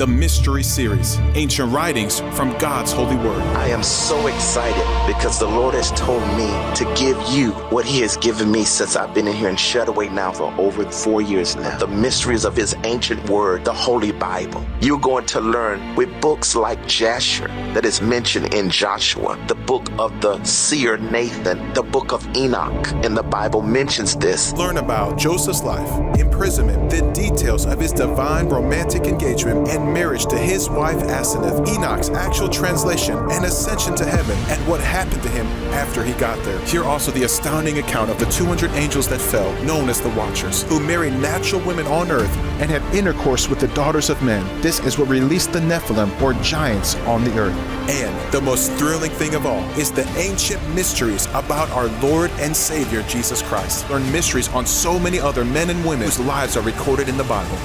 the Mystery Series, Ancient Writings from God's Holy Word. I am so excited because the Lord has told me to give you what He has given me since I've been in here and shut away now for over 4 years now. The mysteries of His ancient word, the Holy Bible. You're going to learn with books like Jasher that is mentioned in Joshua, the book of the seer Nathan, the book of Enoch, and the Bible mentions this. Learn about Joseph's life, imprisonment, the details of his divine romantic engagement and marriage to his wife Asenath, Enoch's actual translation and ascension to heaven, and what happened to him after he got there. Hear also the astounding account of the 200 angels that fell, known as the Watchers, who married natural women on earth and had intercourse with the daughters of men. This is what released the Nephilim, or giants, on the earth. And the most thrilling thing of all is the ancient mysteries about our Lord and Savior Jesus Christ. Learn mysteries on so many other men and women whose lives are recorded in the Bible.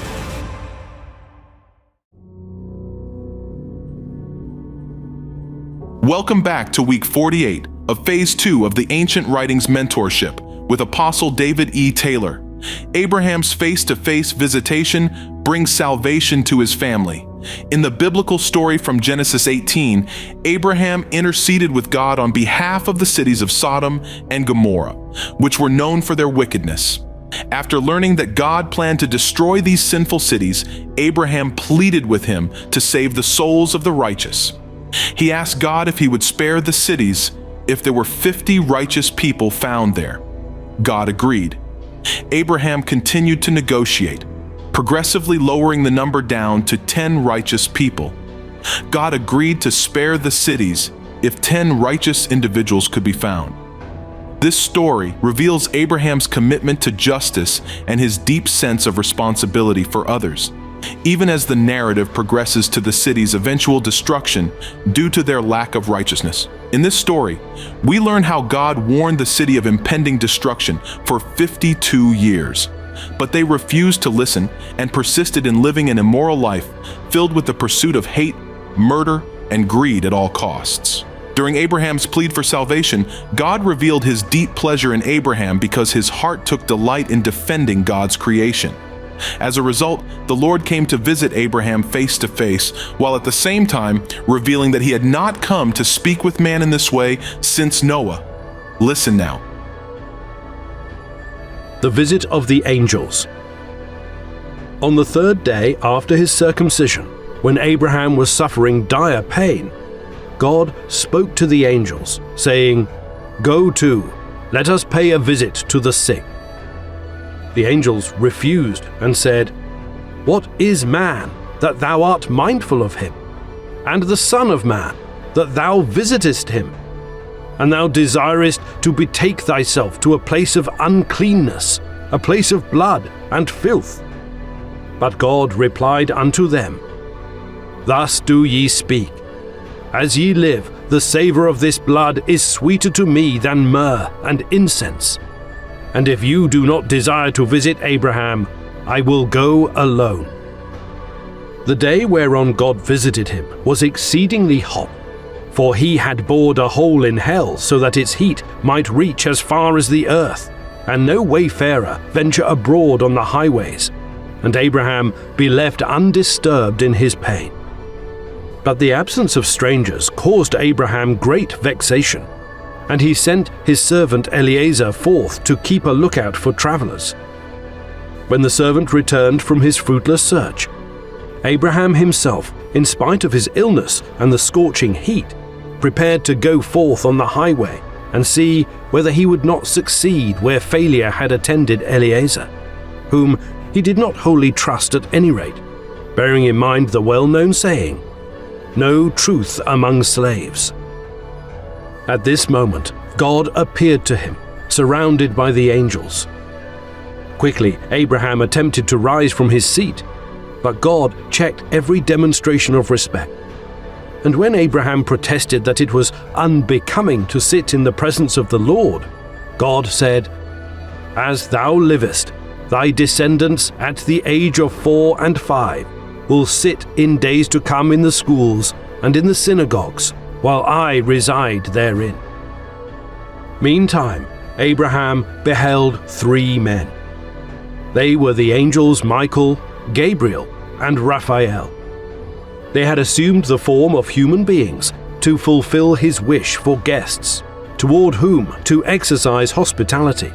Welcome back to week 48 of phase 2 of the Ancient Writings Mentorship with Apostle David E. Taylor. Abraham's face-to-face visitation brings salvation to his family. In the biblical story from Genesis 18, Abraham interceded with God on behalf of the cities of Sodom and Gomorrah, which were known for their wickedness. After learning that God planned to destroy these sinful cities, Abraham pleaded with him to save the souls of the righteous. He asked God if He would spare the cities if there were 50 righteous people found there. God agreed. Abraham continued to negotiate, progressively lowering the number down to 10 righteous people. God agreed to spare the cities if 10 righteous individuals could be found. This story reveals Abraham's commitment to justice and his deep sense of responsibility for others, even as the narrative progresses to the city's eventual destruction due to their lack of righteousness. In this story, we learn how God warned the city of impending destruction for 52 years, but they refused to listen and persisted in living an immoral life filled with the pursuit of hate, murder, and greed at all costs. During Abraham's plead for salvation, God revealed His deep pleasure in Abraham because his heart took delight in defending God's creation. As a result, the Lord came to visit Abraham face to face, while at the same time revealing that He had not come to speak with man in this way since Noah. Listen now. The visit of the angels. On the third day after his circumcision, when Abraham was suffering dire pain, God spoke to the angels, saying, "Go to, let us pay a visit to the sick." The angels refused and said, "What is man, that thou art mindful of him? And the Son of Man, that thou visitest him? And thou desirest to betake thyself to a place of uncleanness, a place of blood and filth." But God replied unto them, "Thus do ye speak. As ye live, the savour of this blood is sweeter to me than myrrh and incense. And if you do not desire to visit Abraham, I will go alone." The day whereon God visited him was exceedingly hot, for he had bored a hole in hell so that its heat might reach as far as the earth, and no wayfarer venture abroad on the highways, and Abraham be left undisturbed in his pain. But the absence of strangers caused Abraham great vexation, and he sent his servant Eliezer forth to keep a lookout for travelers. When the servant returned from his fruitless search, Abraham himself, in spite of his illness and the scorching heat, prepared to go forth on the highway and see whether he would not succeed where failure had attended Eliezer, whom he did not wholly trust at any rate, bearing in mind the well-known saying, "No truth among slaves." At this moment, God appeared to him, surrounded by the angels. Quickly, Abraham attempted to rise from his seat, but God checked every demonstration of respect. And when Abraham protested that it was unbecoming to sit in the presence of the Lord, God said, "As thou livest, thy descendants at the age of 4 and 5 will sit in days to come in the schools and in the synagogues, while I reside therein." Meantime, Abraham beheld 3 men. They were the angels Michael, Gabriel, and Raphael. They had assumed the form of human beings to fulfill his wish for guests, toward whom to exercise hospitality.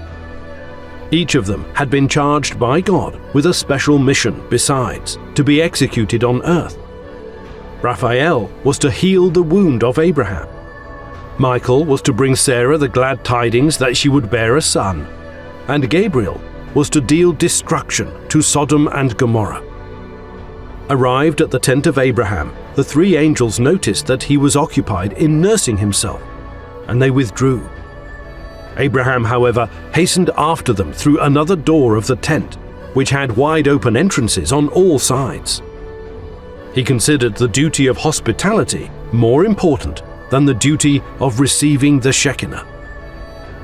Each of them had been charged by God with a special mission besides, to be executed on earth. Raphael was to heal the wound of Abraham. Michael was to bring Sarah the glad tidings that she would bear a son, and Gabriel was to deal destruction to Sodom and Gomorrah. Arrived at the tent of Abraham, the three angels noticed that he was occupied in nursing himself, and they withdrew. Abraham, however, hastened after them through another door of the tent, which had wide open entrances on all sides. He considered the duty of hospitality more important than the duty of receiving the Shekinah.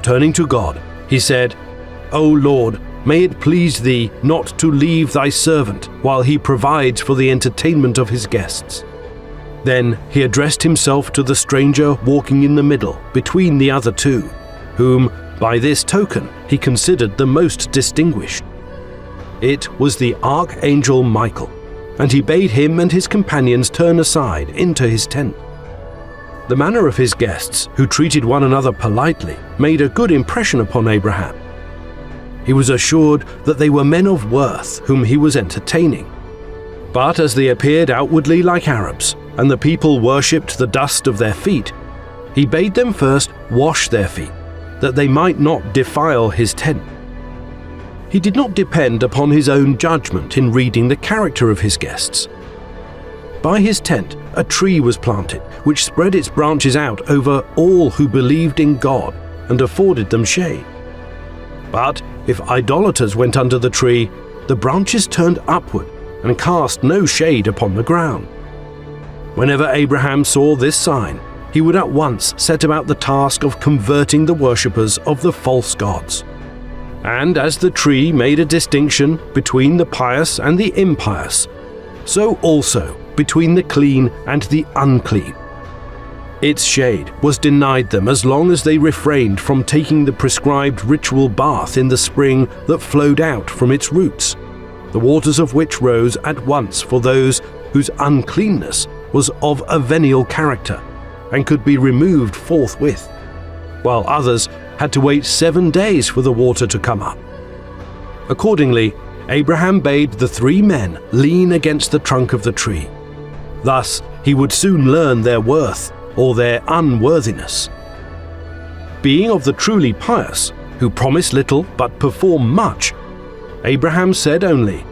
Turning to God, he said, "O Lord, may it please thee not to leave thy servant while he provides for the entertainment of his guests." Then he addressed himself to the stranger walking in the middle between the other two, whom, by this token, he considered the most distinguished. It was the archangel Michael, and he bade him and his companions turn aside into his tent. The manner of his guests, who treated one another politely, made a good impression upon Abraham. He was assured that they were men of worth whom he was entertaining. But as they appeared outwardly like Arabs, and the people worshipped the dust of their feet, he bade them first wash their feet, that they might not defile his tent. He did not depend upon his own judgment in reading the character of his guests. By his tent, a tree was planted, which spread its branches out over all who believed in God and afforded them shade. But if idolaters went under the tree, the branches turned upward and cast no shade upon the ground. Whenever Abraham saw this sign, he would at once set about the task of converting the worshippers of the false gods. And as the tree made a distinction between the pious and the impious, so also between the clean and the unclean. Its shade was denied them as long as they refrained from taking the prescribed ritual bath in the spring that flowed out from its roots, the waters of which rose at once for those whose uncleanness was of a venial character and could be removed forthwith, while others had to wait 7 days for the water to come up. Accordingly, Abraham bade the three men lean against the trunk of the tree. Thus he would soon learn their worth or their unworthiness. Being of the truly pious, who promise little but perform much, Abraham said only,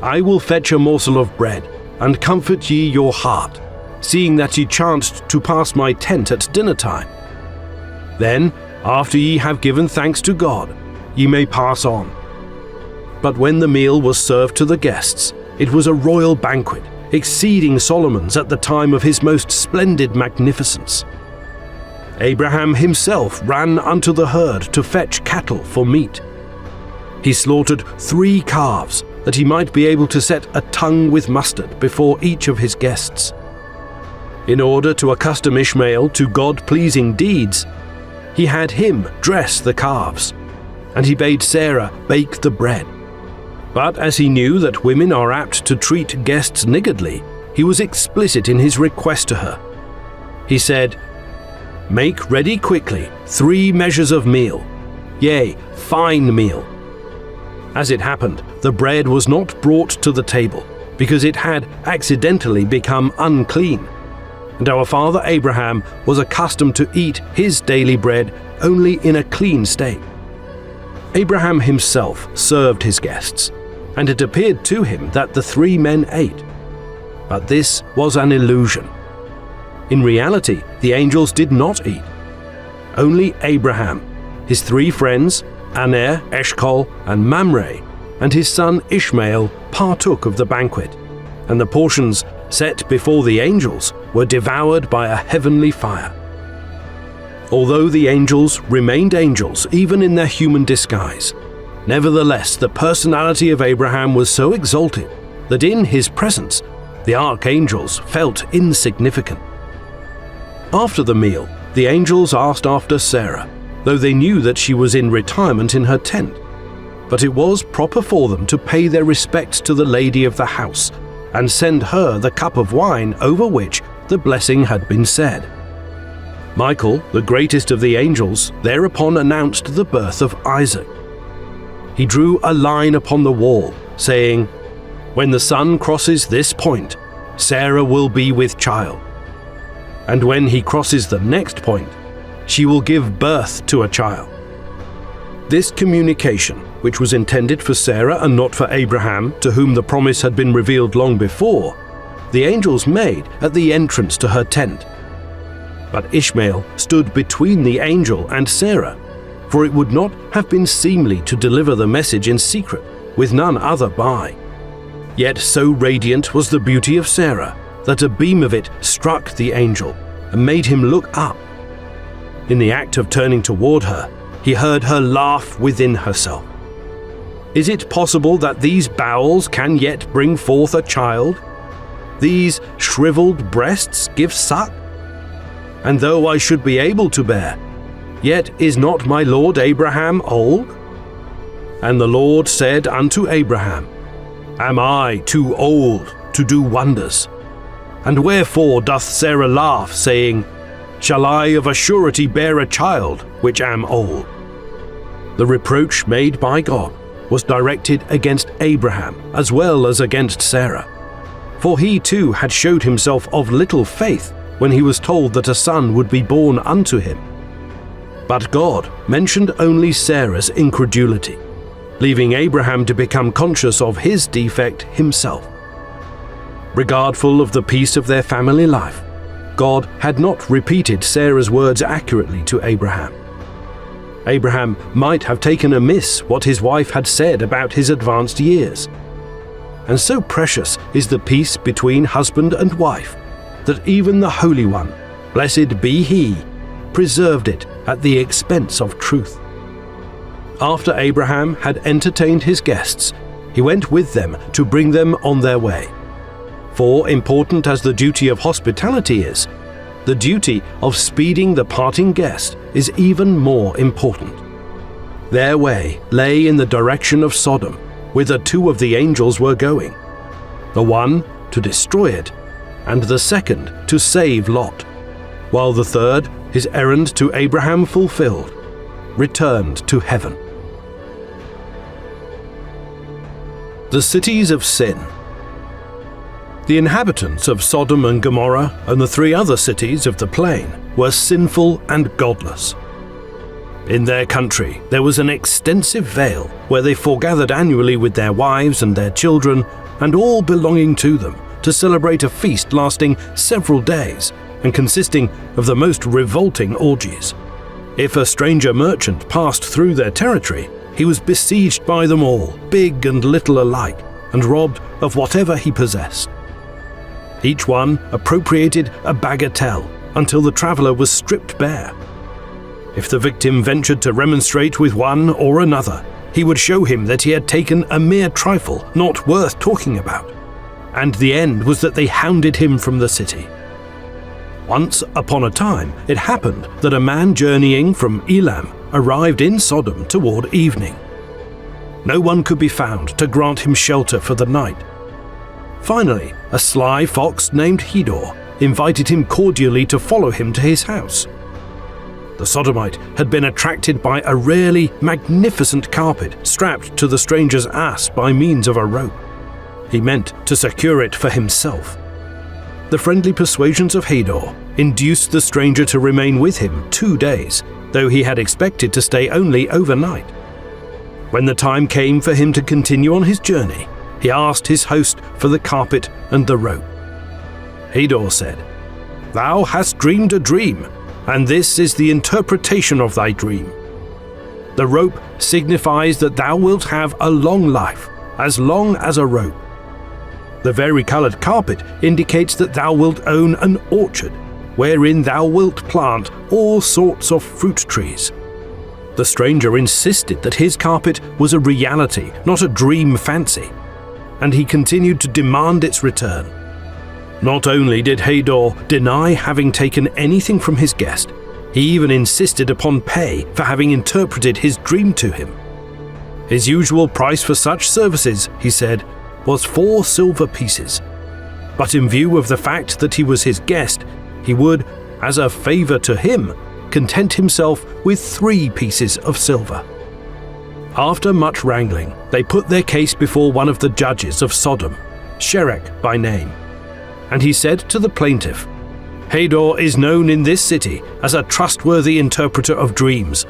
"I will fetch a morsel of bread, and comfort ye your heart, seeing that ye chanced to pass my tent at dinner time. Then, after ye have given thanks to God, ye may pass on." But when the meal was served to the guests, it was a royal banquet, exceeding Solomon's at the time of his most splendid magnificence. Abraham himself ran unto the herd to fetch cattle for meat. He slaughtered 3 calves, that he might be able to set a tongue with mustard before each of his guests. In order to accustom Ishmael to God-pleasing deeds, he had him dress the calves, and he bade Sarah bake the bread. But as he knew that women are apt to treat guests niggardly, he was explicit in his request to her. He said, "Make ready quickly 3 measures of meal, yea, fine meal." As it happened, the bread was not brought to the table, because it had accidentally become unclean, and our father Abraham was accustomed to eat his daily bread only in a clean state. Abraham himself served his guests, and it appeared to him that the 3 men ate. But this was an illusion. In reality, the angels did not eat. Only Abraham, his 3 friends, Aner, Eshcol, and Mamre, and his son Ishmael partook of the banquet, and the portions set before the angels were devoured by a heavenly fire. Although the angels remained angels even in their human disguise, nevertheless the personality of Abraham was so exalted that in his presence the archangels felt insignificant. After the meal, the angels asked after Sarah, though they knew that she was in retirement in her tent. But it was proper for them to pay their respects to the lady of the house, and send her the cup of wine over which the blessing had been said. Michael, the greatest of the angels, thereupon announced the birth of Isaac. He drew a line upon the wall, saying, "When the sun crosses this point, Sarah will be with child. And when he crosses the next point, she will give birth to a child." This communication, which was intended for Sarah and not for Abraham, to whom the promise had been revealed long before, the angels made at the entrance to her tent. But Ishmael stood between the angel and Sarah, for it would not have been seemly to deliver the message in secret, with none other by. Yet so radiant was the beauty of Sarah that a beam of it struck the angel and made him look up. In the act of turning toward her, he heard her laugh within herself. Is it possible that these bowels can yet bring forth a child? These shriveled breasts give suck? And though I should be able to bear, yet is not my Lord Abraham old? And the Lord said unto Abraham, Am I too old to do wonders? And wherefore doth Sarah laugh, saying, Shall I of a surety bear a child, which am old? The reproach made by God was directed against Abraham as well as against Sarah. For he too had showed himself of little faith when he was told that a son would be born unto him. But God mentioned only Sarah's incredulity, leaving Abraham to become conscious of his defect himself. Regardful of the peace of their family life, God had not repeated Sarah's words accurately to Abraham. Abraham might have taken amiss what his wife had said about his advanced years. And so precious is the peace between husband and wife, that even the Holy One, blessed be He, preserved it at the expense of truth. After Abraham had entertained his guests, he went with them to bring them on their way. For important as the duty of hospitality is, the duty of speeding the parting guest is even more important. Their way lay in the direction of Sodom, whither two of the angels were going, the one to destroy it, and the second to save Lot, while the third, his errand to Abraham fulfilled, returned to heaven. The cities of sin. The inhabitants of Sodom and Gomorrah and the three other cities of the plain were sinful and godless. In their country there was an extensive vale where they foregathered annually with their wives and their children and all belonging to them to celebrate a feast lasting several days and consisting of the most revolting orgies. If a stranger merchant passed through their territory, he was besieged by them all, big and little alike, and robbed of whatever he possessed. Each one appropriated a bagatelle until the traveler was stripped bare. If the victim ventured to remonstrate with one or another, he would show him that he had taken a mere trifle not worth talking about, and the end was that they hounded him from the city. Once upon a time, it happened that a man journeying from Elam arrived in Sodom toward evening. No one could be found to grant him shelter for the night. Finally, a sly fox named Hedor invited him cordially to follow him to his house. The Sodomite had been attracted by a rarely magnificent carpet strapped to the stranger's ass by means of a rope. He meant to secure it for himself. The friendly persuasions of Hedor induced the stranger to remain with him 2 days, though he had expected to stay only overnight. When the time came for him to continue on his journey, he asked his host for the carpet and the rope. Hedor said, "Thou hast dreamed a dream, and this is the interpretation of thy dream. The rope signifies that thou wilt have a long life, as long as a rope. The varicolored carpet indicates that thou wilt own an orchard, wherein thou wilt plant all sorts of fruit trees." The stranger insisted that his carpet was a reality, not a dream fancy, and he continued to demand its return. Not only did Hedor deny having taken anything from his guest, he even insisted upon pay for having interpreted his dream to him. His usual price for such services, he said, was 4 silver pieces, but in view of the fact that he was his guest, he would, as a favor to him, content himself with 3 pieces of silver. After much wrangling, they put their case before one of the judges of Sodom, Sherek by name. And he said to the plaintiff, "Hador is known in this city as a trustworthy interpreter of dreams,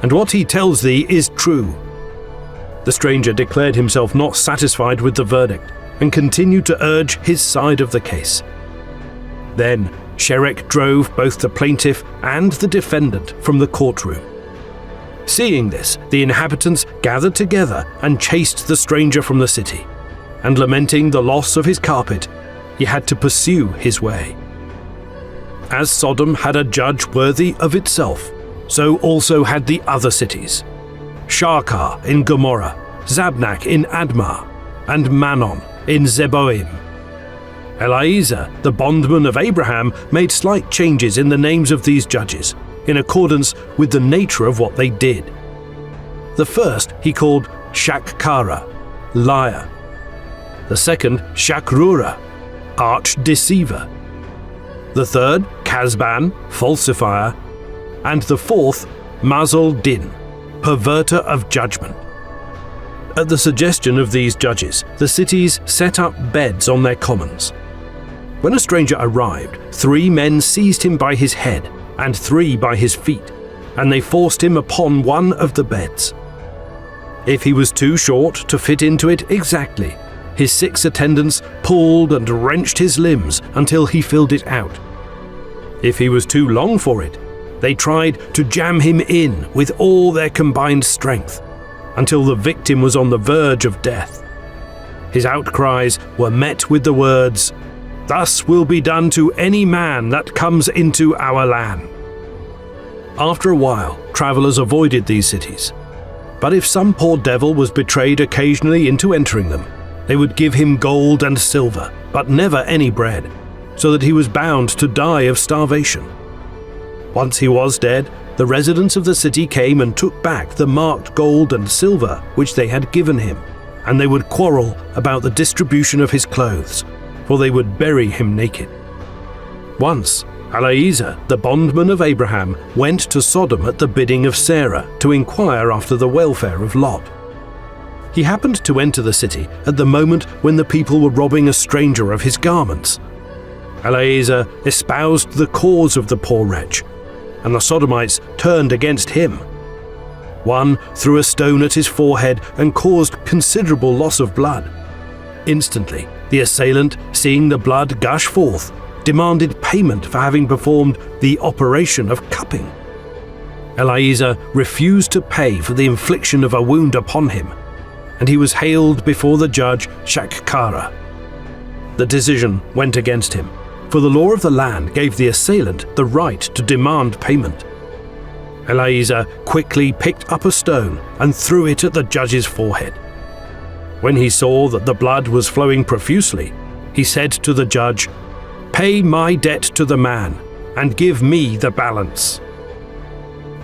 and what he tells thee is true." The stranger declared himself not satisfied with the verdict and continued to urge his side of the case. Then Sherek drove both the plaintiff and the defendant from the courtroom. Seeing this, the inhabitants gathered together and chased the stranger from the city, and lamenting the loss of his carpet, he had to pursue his way. As Sodom had a judge worthy of itself, so also had the other cities: Sharkar in Gomorrah, Zabnak in Admah, and Manon in Zeboim. Eliezer, the bondman of Abraham, made slight changes in the names of these judges, in accordance with the nature of what they did. The first he called Shakkara, liar. The second, Shakrura, arch-deceiver. The third, Kazban, falsifier. And the fourth, Mazal Din, perverter of judgment. At the suggestion of these judges, the cities set up beds on their commons. When a stranger arrived, 3 men seized him by his head and 3 by his feet, and they forced him upon one of the beds. If he was too short to fit into it exactly, his 6 attendants pulled and wrenched his limbs until he filled it out. If he was too long for it, they tried to jam him in with all their combined strength, until the victim was on the verge of death. His outcries were met with the words, "Thus will be done to any man that comes into our land." After a while, travelers avoided these cities. But if some poor devil was betrayed occasionally into entering them, they would give him gold and silver, but never any bread, so that he was bound to die of starvation. Once he was dead, the residents of the city came and took back the marked gold and silver which they had given him, and they would quarrel about the distribution of his clothes, for they would bury him naked. Once, Eliezer, the bondman of Abraham, went to Sodom at the bidding of Sarah to inquire after the welfare of Lot. He happened to enter the city at the moment when the people were robbing a stranger of his garments. Eliezer espoused the cause of the poor wretch, and the Sodomites turned against him. One threw a stone at his forehead and caused considerable loss of blood. Instantly, the assailant, seeing the blood gush forth, demanded payment for having performed the operation of cupping. Eliezer refused to pay for the infliction of a wound upon him, and he was haled before the judge Shakkara. The decision went against him, for the law of the land gave the assailant the right to demand payment. Eliezer quickly picked up a stone and threw it at the judge's forehead. When he saw that the blood was flowing profusely, he said to the judge, "Pay my debt to the man, and give me the balance."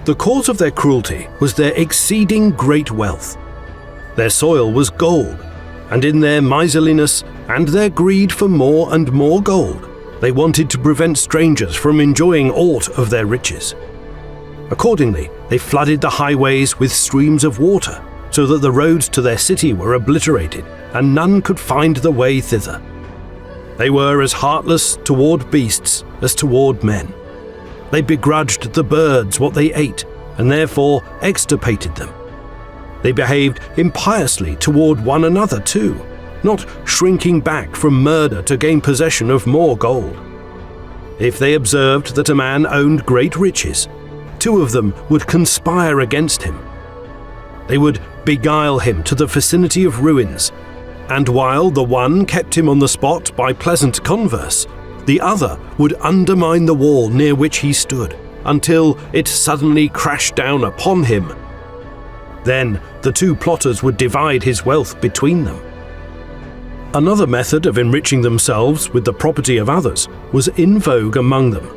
The cause of their cruelty was their exceeding great wealth. Their soil was gold, and in their miserliness and their greed for more and more gold, they wanted to prevent strangers from enjoying aught of their riches. Accordingly, they flooded the highways with streams of water, so that the roads to their city were obliterated, and none could find the way thither. They were as heartless toward beasts as toward men. They begrudged the birds what they ate, and therefore extirpated them. They behaved impiously toward one another too, not shrinking back from murder to gain possession of more gold. If they observed that a man owned great riches, 2 of them would conspire against him. They would beguile him to the vicinity of ruins, and while the one kept him on the spot by pleasant converse, the other would undermine the wall near which he stood, until it suddenly crashed down upon him. Then the 2 plotters would divide his wealth between them. Another method of enriching themselves with the property of others was in vogue among them.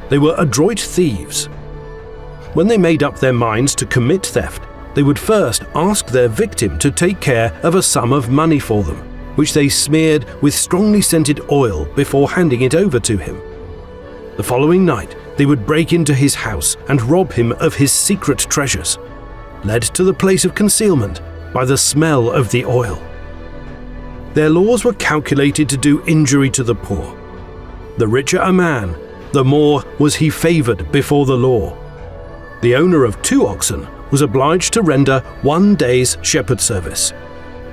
They were adroit thieves. When they made up their minds to commit theft, they would first ask their victim to take care of a sum of money for them, which they smeared with strongly scented oil before handing it over to him. The following night, they would break into his house and rob him of his secret treasures, led to the place of concealment by the smell of the oil. Their laws were calculated to do injury to the poor. The richer a man, the more was he favored before the law. The owner of 2 oxen was obliged to render 1 day's shepherd service.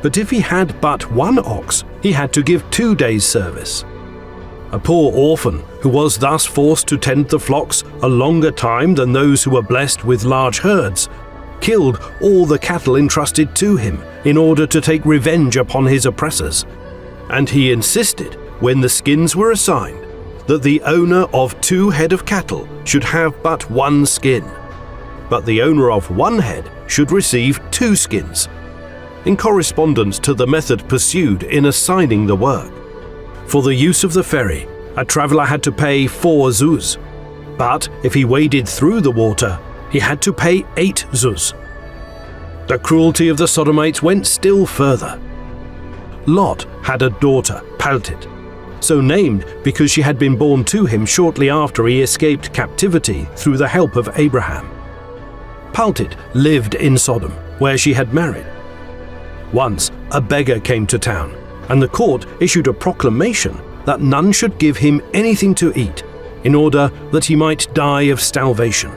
But if he had but 1 ox, he had to give 2 days' service. A poor orphan, who was thus forced to tend the flocks a longer time than those who were blessed with large herds, killed all the cattle entrusted to him in order to take revenge upon his oppressors. And he insisted, when the skins were assigned, that the owner of 2 head of cattle should have but 1 skin, but the owner of 1 head should receive 2 skins, in correspondence to the method pursued in assigning the work. For the use of the ferry, a traveller had to pay 4 zuz, but if he waded through the water, he had to pay 8 zuz. The cruelty of the Sodomites went still further. Lot had a daughter, Paltit, so named because she had been born to him shortly after he escaped captivity through the help of Abraham. Paltit lived in Sodom, where she had married. Once, a beggar came to town, and the court issued a proclamation that none should give him anything to eat, in order that he might die of starvation.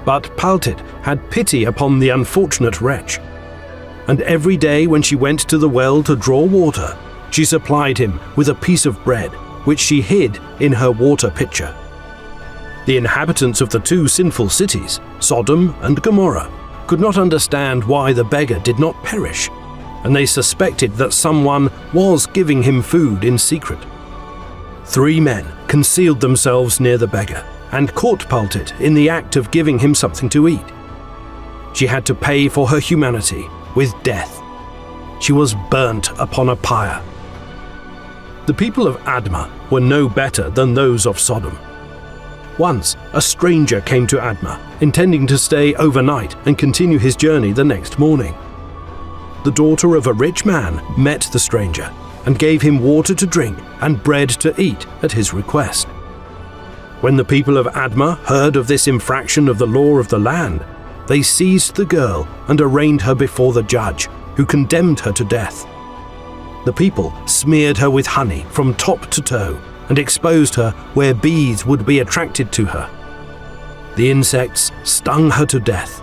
But Paltit had pity upon the unfortunate wretch, and every day when she went to the well to draw water, she supplied him with a piece of bread, which she hid in her water pitcher. The inhabitants of the 2 sinful cities, Sodom and Gomorrah, could not understand why the beggar did not perish, and they suspected that someone was giving him food in secret. 3 men concealed themselves near the beggar and caught Paltit in the act of giving him something to eat. She had to pay for her humanity with death. She was burnt upon a pyre. The people of Admah were no better than those of Sodom. Once, a stranger came to Admah, intending to stay overnight and continue his journey the next morning. The daughter of a rich man met the stranger and gave him water to drink and bread to eat at his request. When the people of Admah heard of this infraction of the law of the land, they seized the girl and arraigned her before the judge, who condemned her to death. The people smeared her with honey from top to toe and exposed her where bees would be attracted to her. The insects stung her to death,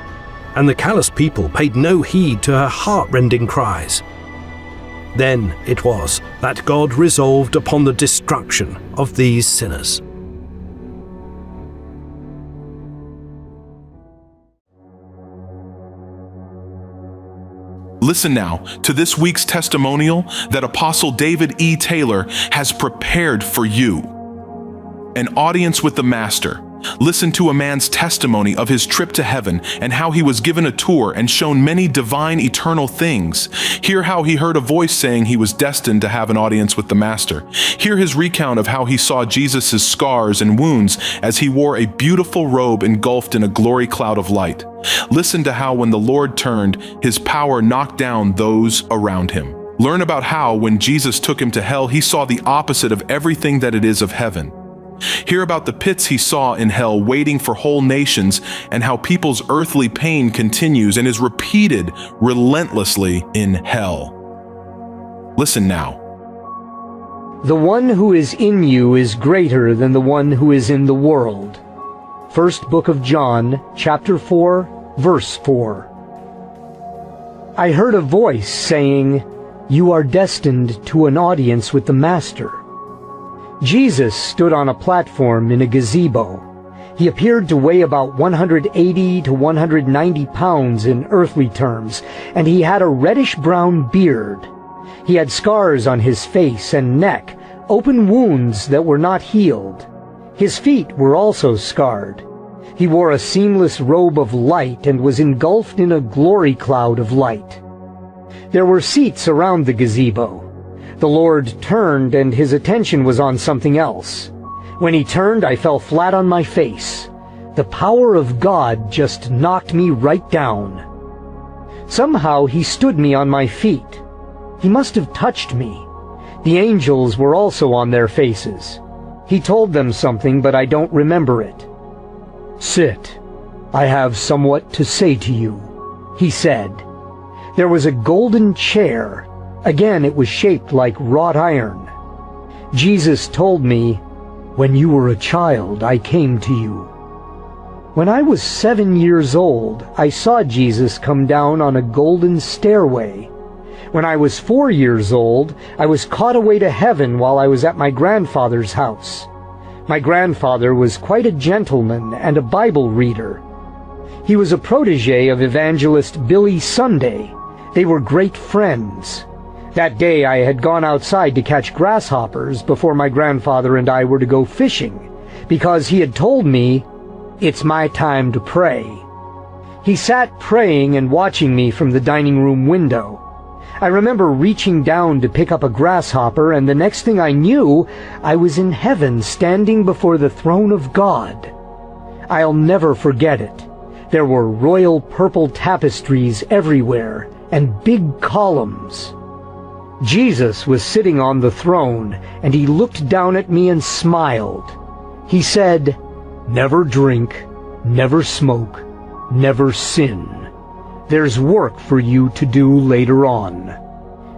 and the callous people paid no heed to her heart-rending cries. Then it was that God resolved upon the destruction of these sinners. Listen now to this week's testimonial that Apostle David E. Taylor has prepared for you. An audience with the Master. Listen to a man's testimony of his trip to heaven and how he was given a tour and shown many divine eternal things. Hear how he heard a voice saying he was destined to have an audience with the Master. Hear his recount of how he saw Jesus' scars and wounds as he wore a beautiful robe engulfed in a glory cloud of light. Listen to how when the Lord turned, his power knocked down those around him. Learn about how when Jesus took him to hell, he saw the opposite of everything that it is of heaven. Hear about the pits he saw in hell waiting for whole nations and how people's earthly pain continues and is repeated relentlessly in hell. Listen now. The one who is in you is greater than the one who is in the world. First Book of John, chapter 4, verse 4. I heard a voice saying, "You are destined to an audience with the Master." Jesus stood on a platform in a gazebo. He appeared to weigh about 180 to 190 pounds in earthly terms, and he had a reddish-brown beard. He had scars on his face and neck, open wounds that were not healed. His feet were also scarred. He wore a seamless robe of light and was engulfed in a glory cloud of light. There were seats around the gazebo. The Lord turned and his attention was on something else. When he turned, I fell flat on my face. The power of God just knocked me right down. Somehow he stood me on my feet. He must have touched me. The angels were also on their faces. He told them something, but I don't remember it. "Sit. I have somewhat to say to you," he said. There was a golden chair. Again, it was shaped like wrought iron. Jesus told me, "When you were a child, I came to you." When I was 7 years old, I saw Jesus come down on a golden stairway. When I was 4 years old, I was caught away to heaven while I was at my grandfather's house. My grandfather was quite a gentleman and a Bible reader. He was a protege of evangelist Billy Sunday. They were great friends. That day I had gone outside to catch grasshoppers before my grandfather and I were to go fishing, because he had told me, "It's my time to pray." He sat praying and watching me from the dining room window. I remember reaching down to pick up a grasshopper, and the next thing I knew, I was in heaven standing before the throne of God. I'll never forget it. There were royal purple tapestries everywhere and big columns. Jesus was sitting on the throne, and he looked down at me and smiled. He said, "Never drink, never smoke, never sin. There's work for you to do later on."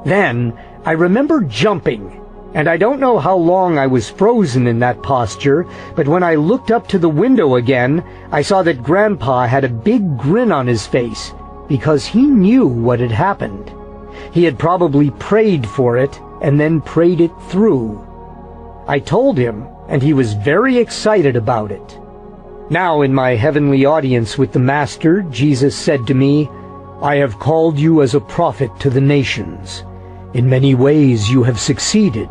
Then I remember jumping, and I don't know how long I was frozen in that posture, but when I looked up to the window again, I saw that Grandpa had a big grin on his face, because he knew what had happened. He had probably prayed for it and then prayed it through. I told him, and he was very excited about it. Now in my heavenly audience with the Master, Jesus said to me, "I have called you as a prophet to the nations. In many ways you have succeeded.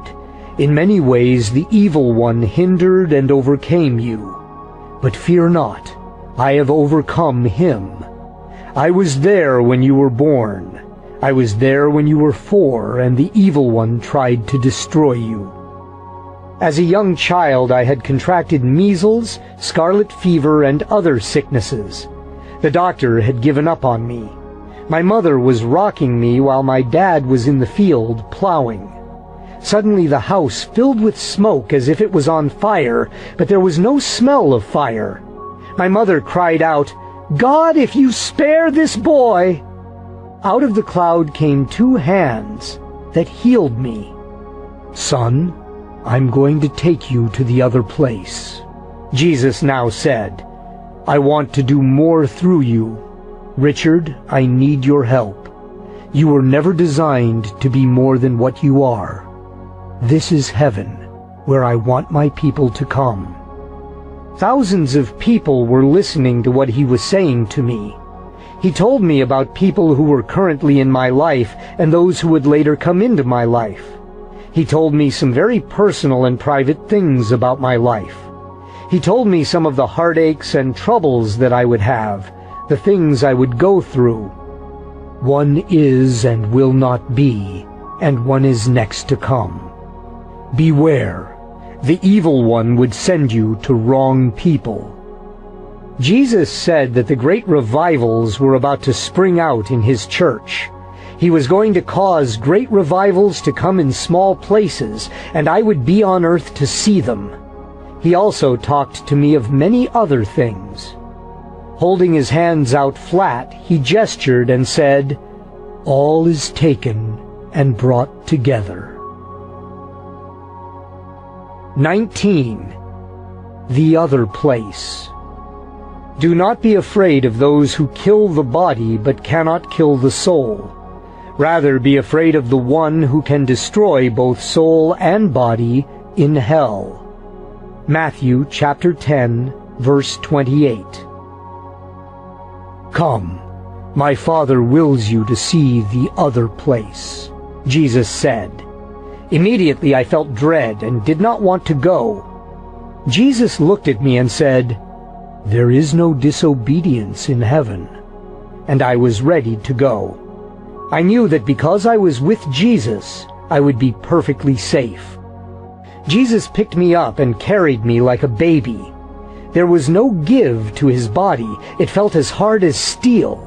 In many ways the evil one hindered and overcame you. But fear not, I have overcome him. I was there when you were born. I was there when you were 4 and the evil one tried to destroy you." As a young child I had contracted measles, scarlet fever, and other sicknesses. The doctor had given up on me. My mother was rocking me while my dad was in the field plowing. Suddenly the house filled with smoke as if it was on fire, but there was no smell of fire. My mother cried out, "God, if you spare this boy!" Out of the cloud came 2 hands that healed me. "Son, I'm going to take you to the other place," Jesus now said. "I want to do more through you. Richard, I need your help. You were never designed to be more than what you are. This is heaven, where I want my people to come." Thousands of people were listening to what he was saying to me. He told me about people who were currently in my life and those who would later come into my life. He told me some very personal and private things about my life. He told me some of the heartaches and troubles that I would have, the things I would go through. One is and will not be, and one is next to come. Beware, the evil one would send you to wrong people. Jesus said that the great revivals were about to spring out in his church. He was going to cause great revivals to come in small places, and I would be on earth to see them. He also talked to me of many other things. Holding his hands out flat, he gestured and said, "All is taken and brought together." 19. The other place. Do not be afraid of those who kill the body but cannot kill the soul. Rather be afraid of the one who can destroy both soul and body in hell. Matthew chapter 10, verse 28. "Come, my Father wills you to see the other place," Jesus said. Immediately I felt dread and did not want to go. Jesus looked at me and said, "There is no disobedience in heaven." And I was ready to go. I knew that because I was with Jesus, I would be perfectly safe. Jesus picked me up and carried me like a baby. There was no give to his body. It felt as hard as steel.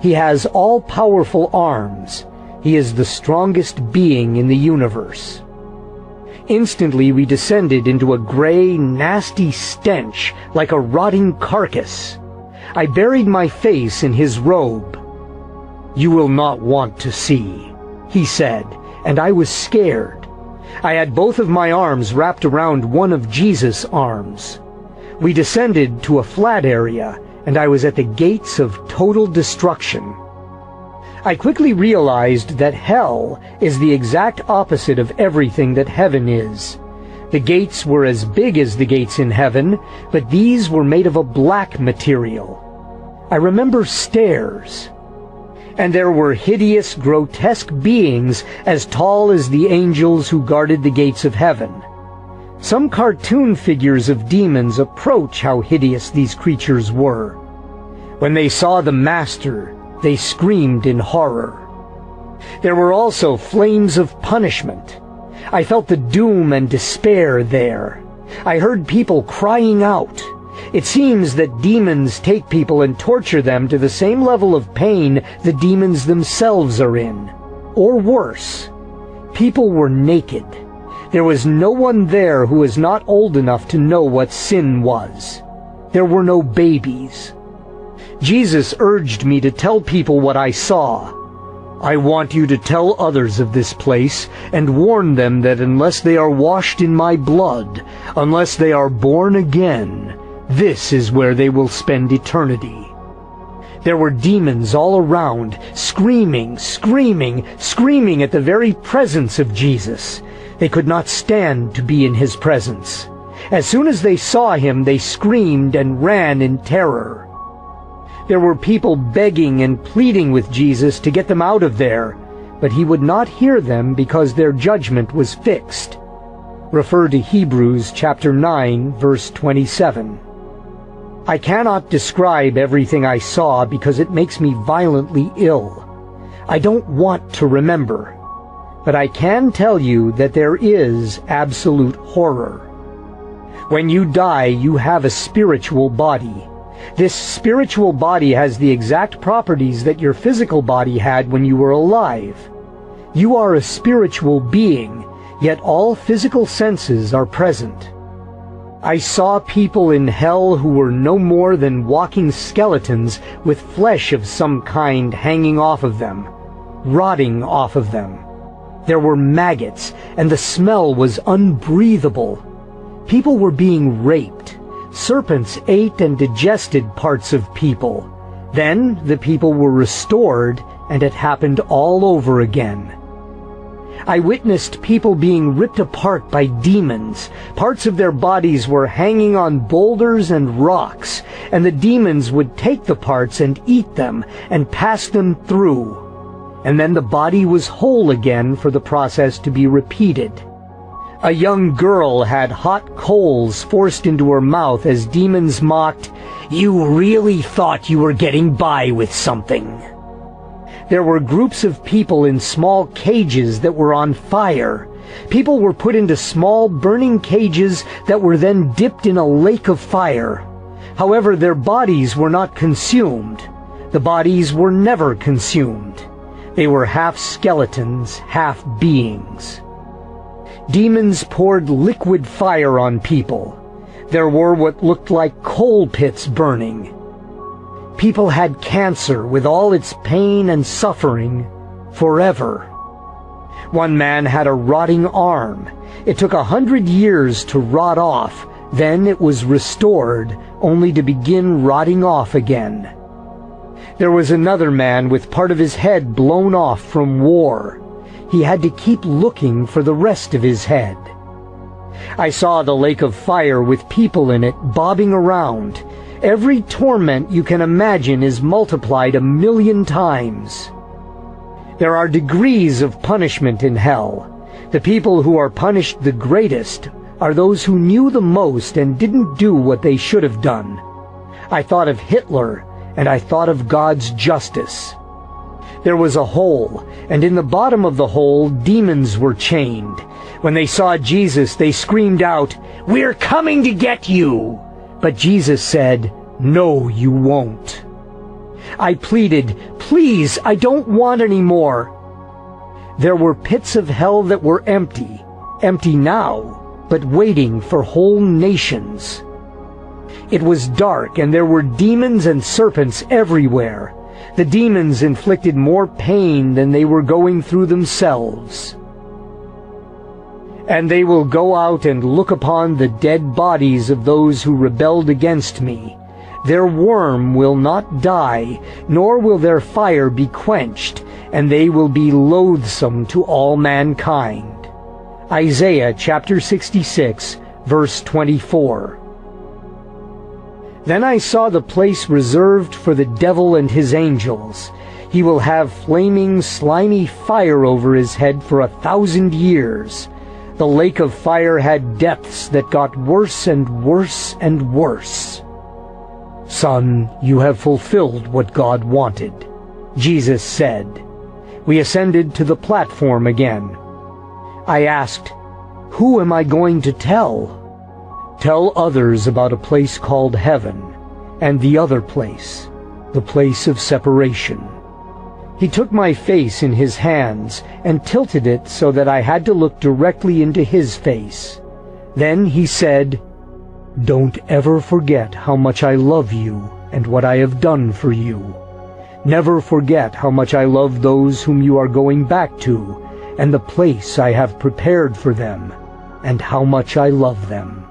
He has all-powerful arms. He is the strongest being in the universe. Instantly we descended into a gray, nasty stench like a rotting carcass. I buried my face in his robe. "You will not want to see," he said, and I was scared. I had both of my arms wrapped around one of Jesus' arms. We descended to a flat area, and I was at the gates of total destruction. I quickly realized that hell is the exact opposite of everything that heaven is. The gates were as big as the gates in heaven, but these were made of a black material. I remember stairs. And there were hideous, grotesque beings as tall as the angels who guarded the gates of heaven. Some cartoon figures of demons approach how hideous these creatures were. When they saw the Master, they screamed in horror. There were also flames of punishment. I felt the doom and despair there. I heard people crying out. It seems that demons take people and torture them to the same level of pain the demons themselves are in. Or worse. People were naked. There was no one there who was not old enough to know what sin was. There were no babies. Jesus urged me to tell people what I saw. "I want you to tell others of this place and warn them that unless they are washed in my blood, unless they are born again, this is where they will spend eternity." There were demons all around, screaming, screaming, screaming at the very presence of Jesus. They could not stand to be in his presence. As soon as they saw him, they screamed and ran in terror. There were people begging and pleading with Jesus to get them out of there, but he would not hear them because their judgment was fixed. Refer to Hebrews chapter 9, verse 27. I cannot describe everything I saw because it makes me violently ill. I don't want to remember. But I can tell you that there is absolute horror. When you die, you have a spiritual body. This spiritual body has the exact properties that your physical body had when you were alive. You are a spiritual being, yet all physical senses are present. I saw people in hell who were no more than walking skeletons with flesh of some kind hanging off of them, rotting off of them. There were maggots, and the smell was unbreathable. People were being raped. Serpents ate and digested parts of people. Then the people were restored, and it happened all over again. I witnessed people being ripped apart by demons. Parts of their bodies were hanging on boulders and rocks, and the demons would take the parts and eat them and pass them through. And then the body was whole again for the process to be repeated. A young girl had hot coals forced into her mouth as demons mocked, "You really thought you were getting by with something." There were groups of people in small cages that were on fire. People were put into small burning cages that were then dipped in a lake of fire. However, their bodies were not consumed. The bodies were never consumed. They were half skeletons, half beings. Demons poured liquid fire on people. There were what looked like coal pits burning. People had cancer with all its pain and suffering forever. One man had a rotting arm. It took 100 years to rot off. Then it was restored, only to begin rotting off again. There was another man with part of his head blown off from war. He had to keep looking for the rest of his head. I saw the lake of fire with people in it bobbing around. Every torment you can imagine is multiplied 1,000,000 times. There are degrees of punishment in hell. The people who are punished the greatest are those who knew the most and didn't do what they should have done. I thought of Hitler, and I thought of God's justice. There was a hole, and in the bottom of the hole demons were chained. When they saw Jesus, they screamed out, "We're coming to get you!" But Jesus said, "No, you won't." I pleaded, "Please, I don't want any more." There were pits of hell that were empty, empty now, but waiting for whole nations. It was dark, and there were demons and serpents everywhere. The demons inflicted more pain than they were going through themselves. And they will go out and look upon the dead bodies of those who rebelled against me. Their worm will not die, nor will their fire be quenched, and they will be loathsome to all mankind. Isaiah chapter 66, verse 24. Then I saw the place reserved for the devil and his angels. He will have flaming, slimy fire over his head for 1,000 years. The lake of fire had depths that got worse and worse and worse. Son, you have fulfilled what God wanted, Jesus said. We ascended to the platform again. I asked, who am I going to tell? Tell others about a place called heaven, and the other place, the place of separation. He took my face in his hands and tilted it so that I had to look directly into his face. Then he said, "Don't ever forget how much I love you and what I have done for you. Never forget how much I love those whom you are going back to, and the place I have prepared for them, and how much I love them."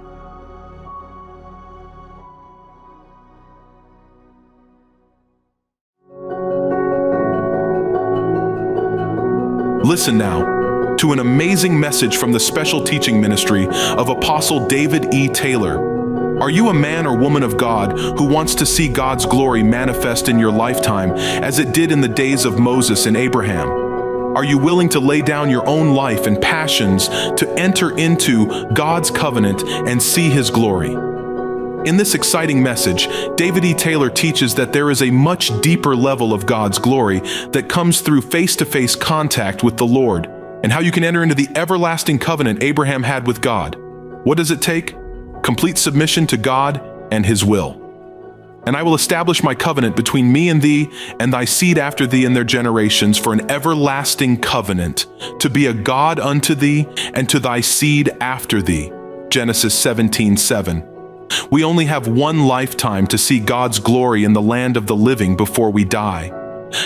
Listen now to an amazing message from the special teaching ministry of Apostle David E. Taylor. Are you a man or woman of God who wants to see God's glory manifest in your lifetime as it did in the days of Moses and Abraham? Are you willing to lay down your own life and passions to enter into God's covenant and see His glory? In this exciting message, David E. Taylor teaches that there is a much deeper level of God's glory that comes through face-to-face contact with the Lord, and how you can enter into the everlasting covenant Abraham had with God. What does it take? Complete submission to God and His will. "And I will establish my covenant between me and thee, and thy seed after thee in their generations, for an everlasting covenant, to be a God unto thee, and to thy seed after thee." Genesis 17:7. We only have one lifetime to see God's glory in the land of the living before we die.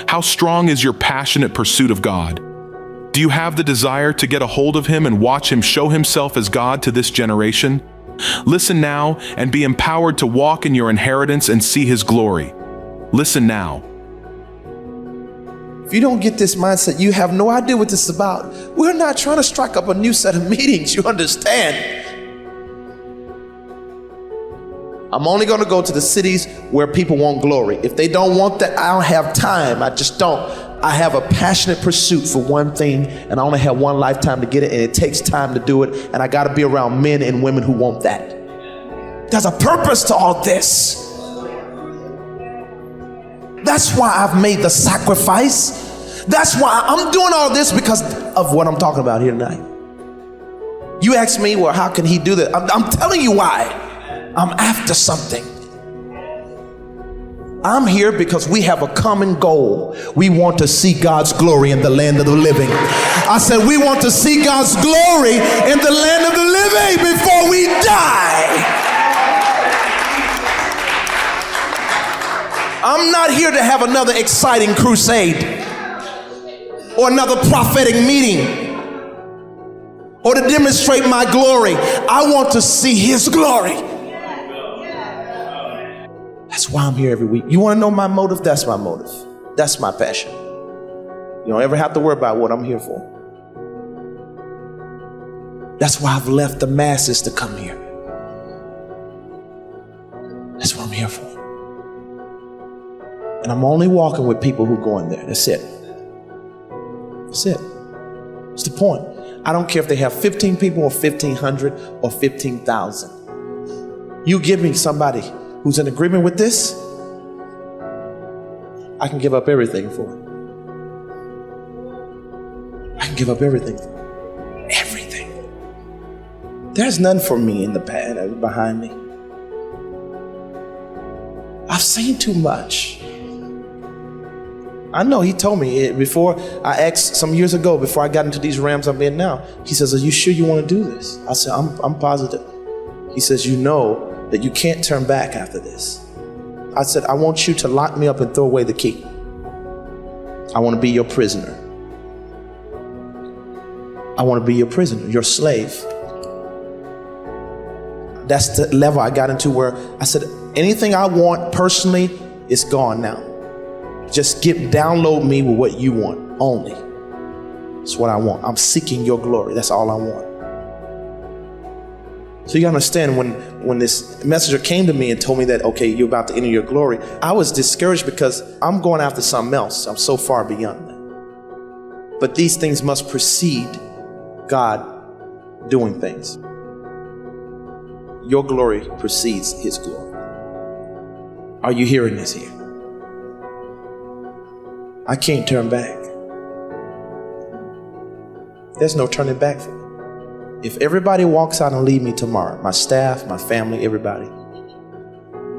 How strong is your passionate pursuit of God? Do you have the desire to get a hold of Him and watch Him show Himself as God to this generation? Listen now and be empowered to walk in your inheritance and see His glory. Listen now. If you don't get this mindset, you have no idea what this is about. We're not trying to strike up a new set of meetings, you understand? I'm only going to go to the cities where people want glory. If they don't want that, I don't have time. I just don't. I have a passionate pursuit for one thing, and I only have one lifetime to get it, and it takes time to do it, and I got to be around men and women who want that. There's a purpose to all this. That's why I've made the sacrifice. That's why I'm doing all this, because of what I'm talking about here tonight. You ask me, well, how can he do that? I'm telling you why. I'm after something. I'm here because we have a common goal. We want to see God's glory in the land of the living. I said we want to see God's glory in the land of the living before we die. I'm not here to have another exciting crusade or another prophetic meeting or to demonstrate my glory. I want to see His glory. That's why I'm here every week. You want to know my motive? That's my motive. That's my passion. You don't ever have to worry about what I'm here for. That's why I've left the masses to come here. That's what I'm here for. And I'm only walking with people who go in there. That's it. That's it. What's the point? I don't care if they have 15 people or 1,500 or 15,000. You give me somebody who's in agreement with this, I can give up everything for it. I can give up everything for it. Everything. There's none for me in the past behind me. I've seen too much. I know, he told me it before. I asked some years ago, before I got into these realms I'm in now. He says, are you sure you want to do this? I said, I'm positive. He says, you know that you can't turn back after this. I said, I want you to lock me up and throw away the key. I want to be your prisoner. I want to be your prisoner, your slave. That's the level I got into where I said, anything I want personally is gone now. Just download me with what you want only. That's what I want. I'm seeking your glory. That's all I want. So you understand, when this messenger came to me and told me that, okay, you're about to enter your glory, I was discouraged because I'm going after something else. I'm so far beyond that. But these things must precede God doing things. Your glory precedes his glory. Are you hearing this here? I can't turn back. There's no turning back for me. If everybody walks out and leave me tomorrow, my staff, my family, everybody,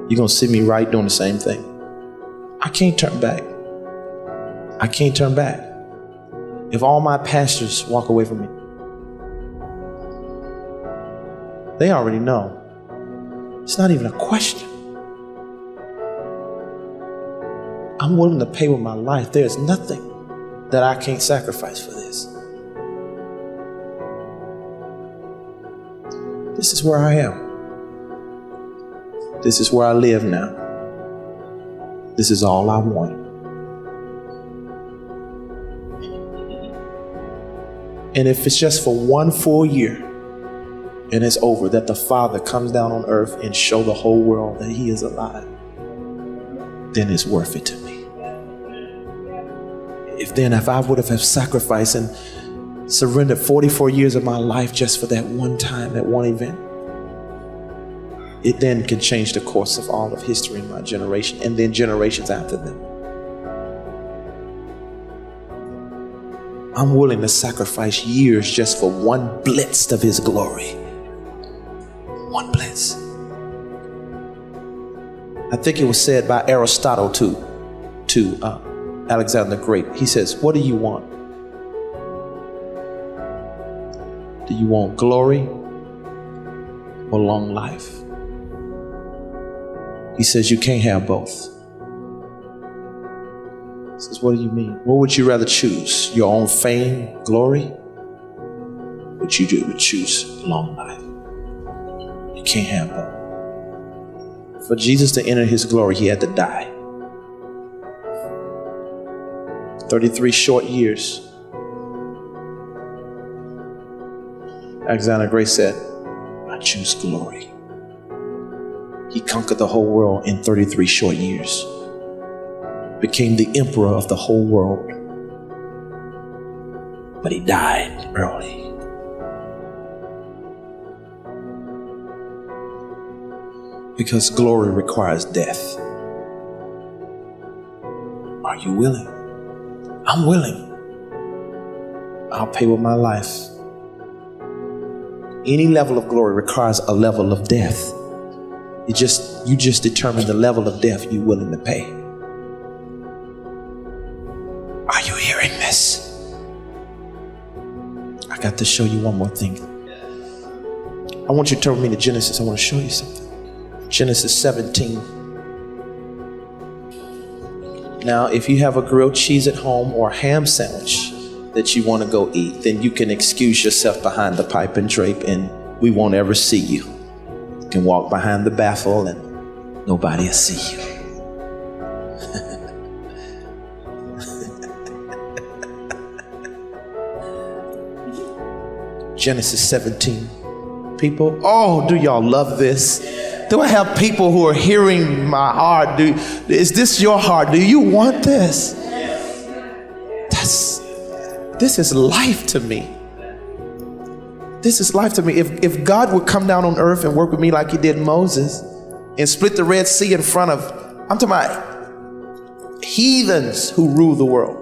you're going to see me right doing the same thing. I can't turn back. I can't turn back. If all my pastors walk away from me, they already know. It's not even a question. I'm willing to pay with my life. There's nothing that I can't sacrifice for this. This is where I am. This is where I live now. This is all I want. And if it's just for one full year and it's over, that the Father comes down on earth and show the whole world that he is alive, then it's worth it to me. If I would have sacrificed and surrendered 44 years of my life just for that one time, that one event, it then can change the course of all of history in my generation and then generations after them. I'm willing to sacrifice years just for one blitz of his glory. One blitz. I think it was said by Aristotle to Alexander the Great. He says, what do you want? Do you want glory or long life? He says you can't have both. He says, what do you mean? What would you rather choose? Your own fame, glory? Would you choose long life? You can't have both. For Jesus to enter his glory, he had to die. 33 short years. Alexander the Great said, I choose glory. He conquered the whole world in 33 short years. Became the emperor of the whole world. But he died early. Because glory requires death. Are you willing? I'm willing. I'll pay with my life. Any level of glory requires a level of death. You just determine the level of death you're willing to pay. Are you hearing this? I got to show you one more thing. I want you to turn with me to Genesis. I want to show you something. Genesis 17. Now, if you have a grilled cheese at home or a ham sandwich that you want to go eat, then you can excuse yourself behind the pipe and drape and we won't ever see you. You can walk behind the baffle and nobody will see you. Genesis 17. People, oh, do y'all love this? Do I have people who are hearing my heart? Is this your heart? Do you want this? This is life to me. This is life to me. If God would come down on earth and work with me like he did Moses and split the Red Sea in front of, I'm talking about heathens who rule the world,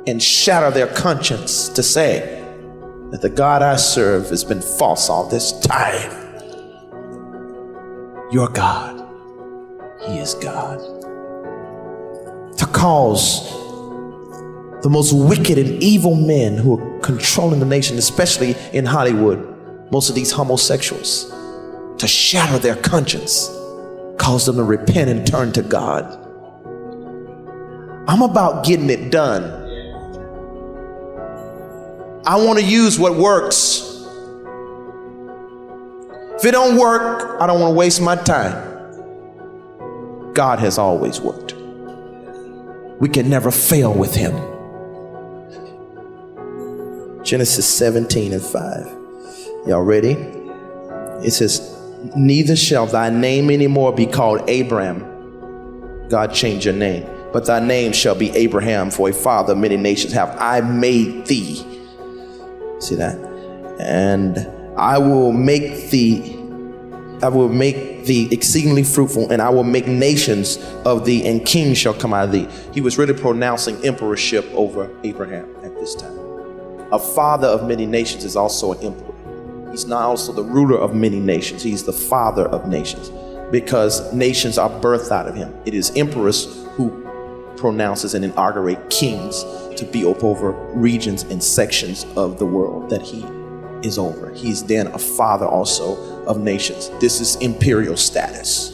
and shatter their conscience to say that the God I serve has been false all this time. Your God, he is God. to cause the most wicked and evil men who are controlling the nation, especially in Hollywood, most of these homosexuals, to shatter their conscience, cause them to repent and turn to God. I'm about getting it done. I want to use what works. If it don't work, I don't want to waste my time. God has always worked. We can never fail with him. Genesis 17:5. Y'all ready? It says, neither shall thy name anymore be called Abram. God changed your name. But thy name shall be Abraham, for a father of many nations have I made thee. See that? And I will make thee exceedingly fruitful, and I will make nations of thee, and kings shall come out of thee. He was really pronouncing emperorship over Abraham at this time. A father of many nations is also an emperor. He's not also the ruler of many nations. He's the father of nations, because nations are birthed out of him. It is emperors who pronounces and inaugurate kings to be over regions and sections of the world that he is over. He's then a father also of nations. This is imperial status.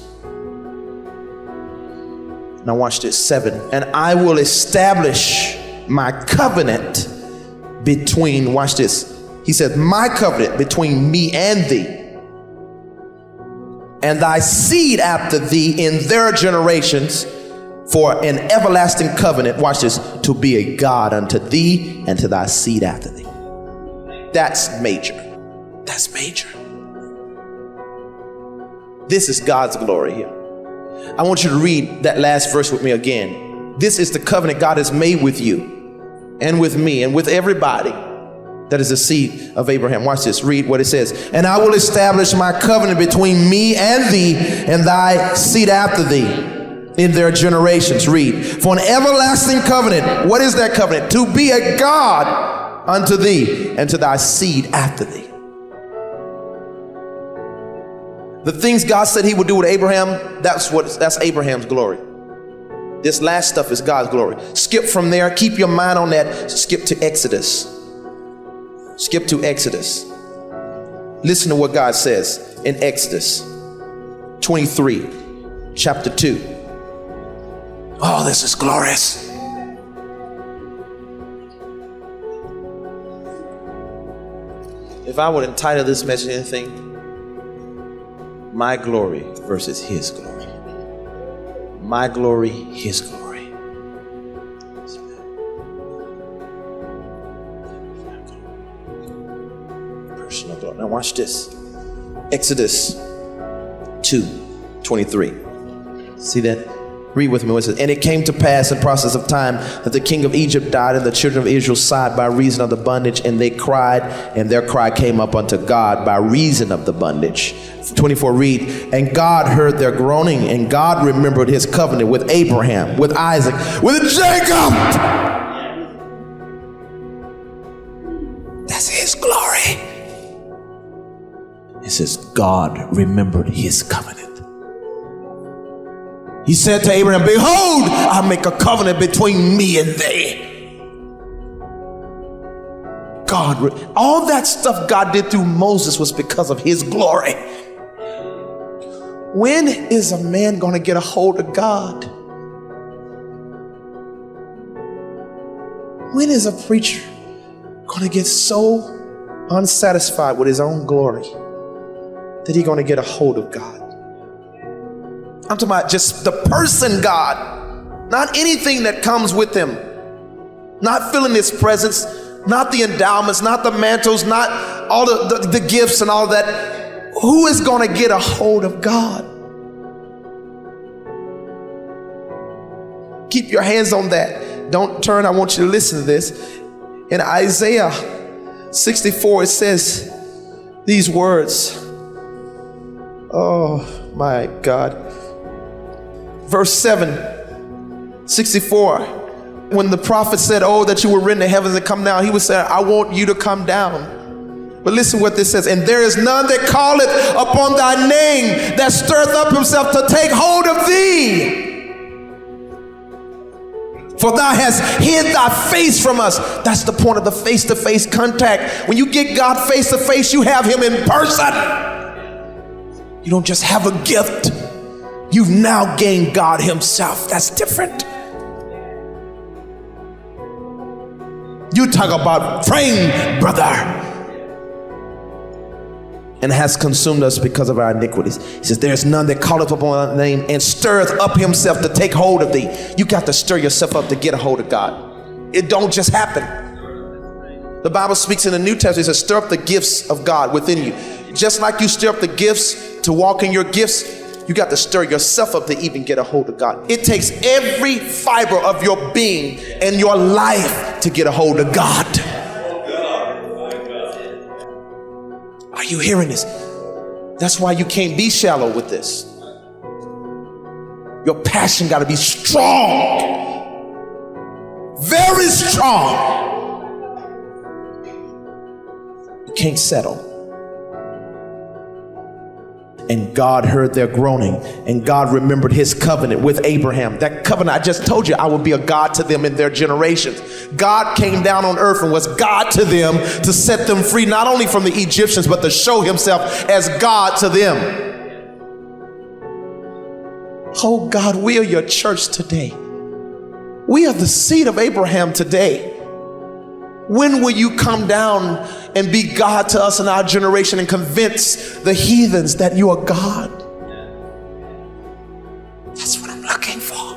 Now watch this, 7. And I will establish my covenant between, watch this. He said, my covenant between me and thee, and thy seed after thee in their generations, for an everlasting covenant, watch this, to be a God unto thee and to thy seed after thee. That's major. That's major. This is God's glory here. I want you to read that last verse with me again. This is the covenant God has made with you and with me and with everybody that is the seed of Abraham. Watch this. Read what it says. And I will establish my covenant between me and thee and thy seed after thee in their generations. Read. For an everlasting covenant. What is that covenant? To be a God unto thee and to thy seed after thee. The things God said he would do with Abraham, that's Abraham's glory. This last stuff is God's glory. Skip from there. Keep your mind on that. Skip to Exodus. Skip to Exodus. Listen to what God says in Exodus 23, chapter 2. Oh, this is glorious. If I would entitle this message anything, my glory versus his glory. My glory, his glory. Personal glory. Now watch this. Exodus 2:23. See that? Read with me what it says. And it came to pass in process of time that the king of Egypt died, and the children of Israel sighed by reason of the bondage, and they cried, and their cry came up unto God by reason of the bondage. 24, read. And God heard their groaning, and God remembered his covenant with Abraham, with Isaac, with Jacob. That's his glory. It says God remembered his covenant. He said to Abraham, behold, I make a covenant between me and thee. God, all that stuff God did through Moses was because of his glory. When is a man going to get a hold of God? When is a preacher going to get so unsatisfied with his own glory that he's going to get a hold of God? I'm talking about just the person God, not anything that comes with him, not feeling his presence, not the endowments, not the mantles, not all the gifts and all that. Who is going to get a hold of God? Keep your hands on that. Don't turn. I want you to listen to this. In Isaiah 64, it says these words. Oh my God. Verse 7, 64. When the prophet said, oh, that you were written in the heavens and come down, he was saying, I want you to come down. But listen what this says. And there is none that calleth upon thy name, that stirreth up himself to take hold of thee. For thou hast hid thy face from us. That's the point of the face-to-face contact. When you get God face-to-face, you have him in person. You don't just have a gift. You've now gained God himself. That's different. You talk about praying, brother. And has consumed us because of our iniquities. He says, there is none that calleth upon thy name and stirreth up himself to take hold of thee. You got to stir yourself up to get a hold of God. It don't just happen. The Bible speaks in the New Testament, it says, stir up the gifts of God within you. Just like you stir up the gifts to walk in your gifts, you got to stir yourself up to even get a hold of God. It takes every fiber of your being and your life to get a hold of God. Are you hearing this? That's why you can't be shallow with this. Your passion got to be strong. Very strong. You can't settle. And God heard their groaning, and God remembered his covenant with Abraham. That covenant, I just told you, I will be a God to them in their generations. God came down on earth and was God to them to set them free, not only from the Egyptians, but to show himself as God to them. Oh God, we are your church today. We are the seed of Abraham today. When will you come down and be God to us in our generation and convince the heathens that you are God? That's what I'm looking for.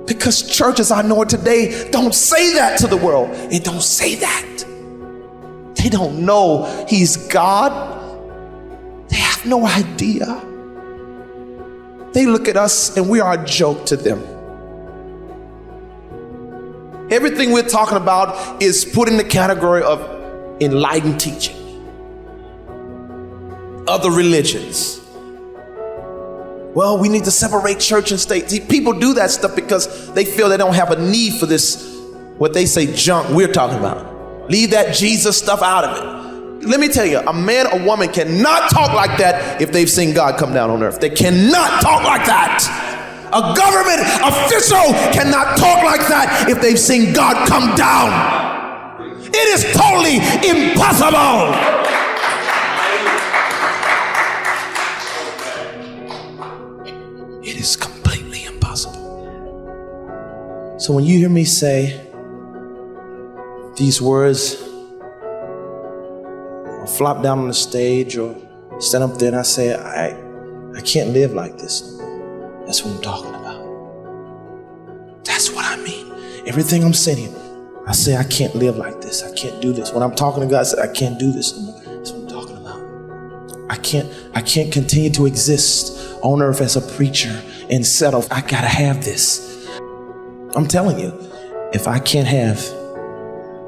Because churches I know today don't say that to the world. They don't say that. They don't know he's God. They have no idea. They look at us and we are a joke to them. Everything we're talking about is put in the category of enlightened teaching. Other religions. Well, we need to separate church and state. See, people do that stuff because they feel they don't have a need for this, what they say, junk we're talking about. Leave that Jesus stuff out of it. Let me tell you, a man or woman cannot talk like that if they've seen God come down on earth. They cannot talk like that. A government official cannot talk like that if they've seen God come down. It is totally impossible. It is completely impossible. So when you hear me say these words, or flop down on the stage, or stand up there and I say, I can't live like this. That's what I'm talking about. That's what I mean. Everything I'm saying, I say I can't live like this. I can't do this. When I'm talking to God, I say I can't do this. That's what I'm talking about. I can't continue to exist on earth as a preacher and settle. I gotta have this. I'm telling you, if I can't have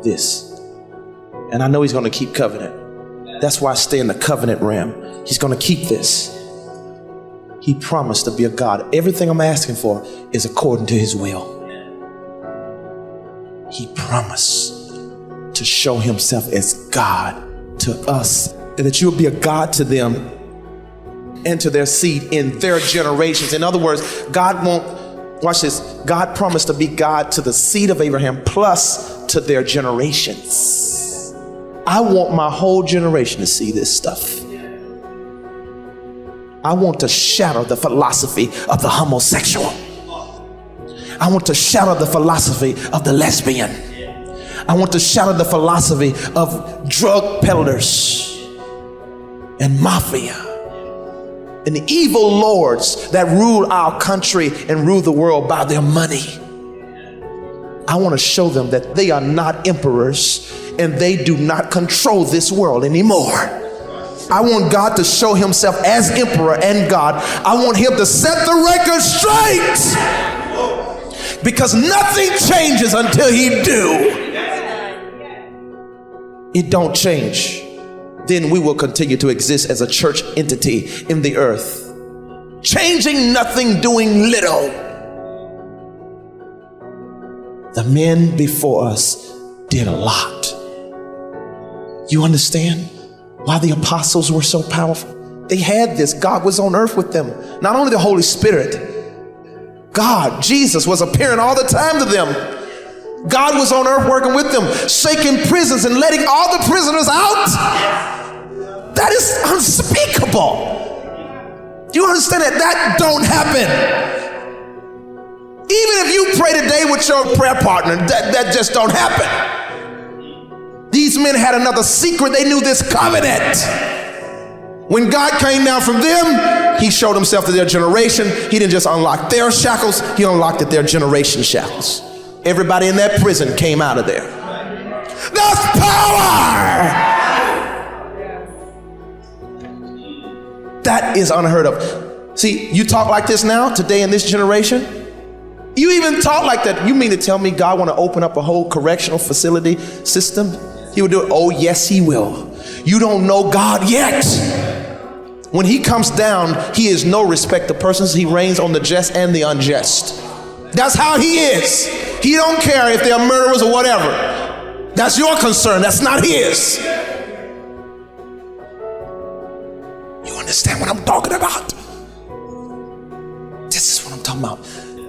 this, and I know he's gonna keep covenant. That's why I stay in the covenant realm. He's gonna keep this. He promised to be a God. Everything I'm asking for is according to his will. He promised to show himself as God to us, and that you will be a God to them and to their seed in their generations. In other words, God won't, watch this, God promised to be God to the seed of Abraham plus to their generations. I want my whole generation to see this stuff. I want to shatter the philosophy of the homosexual. I want to shatter the philosophy of the lesbian. I want to shatter the philosophy of drug peddlers and mafia and the evil lords that rule our country and rule the world by their money. I want to show them that they are not emperors and they do not control this world anymore. I want God to show himself as emperor and God. I want him to set the record straight, because nothing changes until he do. It don't change. Then we will continue to exist as a church entity in the earth. Changing nothing, doing little. The men before us did a lot. You understand why the apostles were so powerful? They had this. God was on earth with them. Not only the Holy Spirit, God, Jesus, was appearing all the time to them. God was on earth working with them, shaking prisons and letting all the prisoners out. That is unspeakable. Do you understand that? That don't happen. Even if you pray today with your prayer partner, that just don't happen. These men had another secret. They knew this covenant. When God came down from them, he showed himself to their generation. He didn't just unlock their shackles, he unlocked their generation shackles. Everybody in that prison came out of there. That's power! That is unheard of. See, you talk like this now, today in this generation? You even talk like that. You mean to tell me God want to open up a whole correctional facility system? He will do it. Oh, yes, he will. You don't know God yet. When he comes down, he is no respect of persons. He reigns on the just and the unjust. That's how he is. He don't care if they're murderers or whatever. That's your concern. That's not his. You understand what I'm talking about? This is what I'm talking about.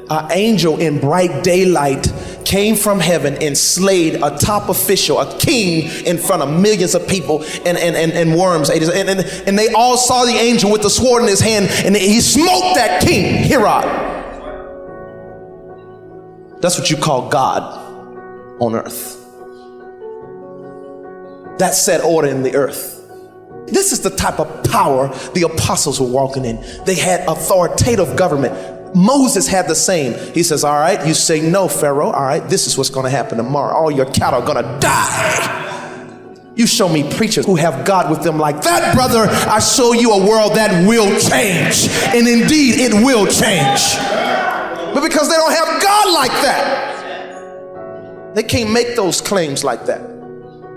An angel in bright daylight came from heaven and slayed a top official, a king, in front of millions of people and worms. And they all saw the angel with the sword in his hand, and he smote that king, Herod. That's what you call God on earth. That set order in the earth. This is the type of power the apostles were walking in. They had authoritative government. Moses had the same. He says, all right, you say no, Pharaoh. All right, this is what's going to happen tomorrow. All your cattle are going to die. You show me preachers who have God with them like that, brother. I show you a world that will change. And indeed, it will change. But because they don't have God like that, they can't make those claims like that.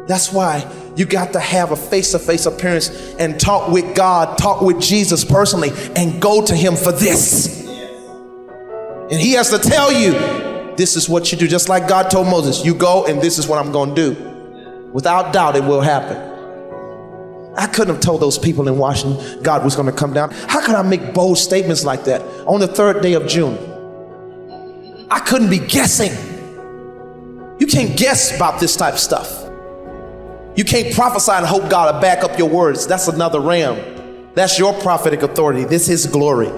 That's why you got to have a face-to-face appearance and talk with God, talk with Jesus personally, and go to him for this. And he has to tell you, this is what you do. Just like God told Moses, you go and this is what I'm going to do. Without doubt, it will happen. I couldn't have told those people in Washington God was going to come down. How could I make bold statements like that on the 3rd day of June? I couldn't be guessing. You can't guess about this type of stuff. You can't prophesy and hope God will back up your words. That's another realm. That's your prophetic authority. This is glory.